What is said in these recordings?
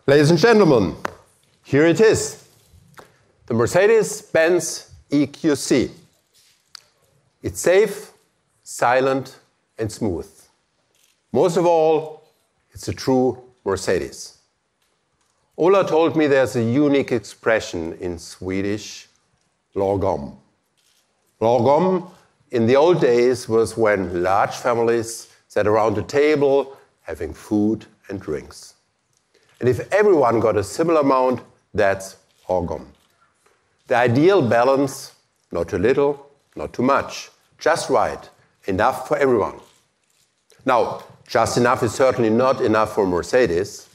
Ladies and gentlemen, here it is, the Mercedes-Benz EQC. It's safe, silent and smooth. Most of all, it's a true Mercedes. Ola told me there's a unique expression in Swedish, lagom. Lagom in the old days was when large families sat around a table having food and drinks. And if everyone got a similar amount, that's lagom. The ideal balance, not too little, not too much, just right, enough for everyone. Now, just enough is certainly not enough for Mercedes,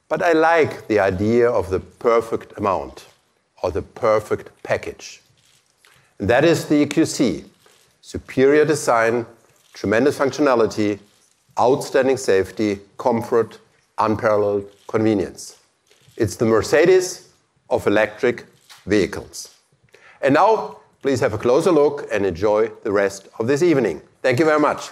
but I like the idea of the perfect amount, or the perfect package. And that is the EQC. Superior design, tremendous functionality, outstanding safety, comfort, unparalleled convenience. It's the Mercedes of electric vehicles. And now, please have a closer look and enjoy the rest of this evening. Thank you very much.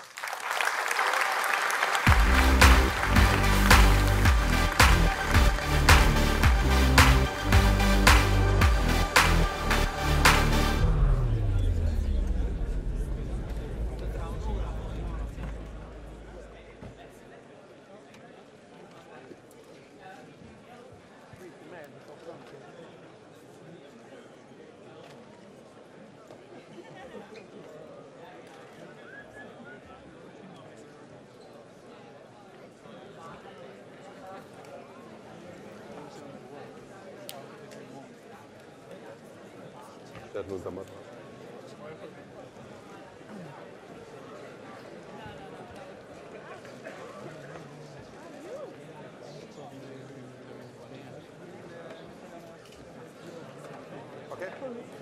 Okay.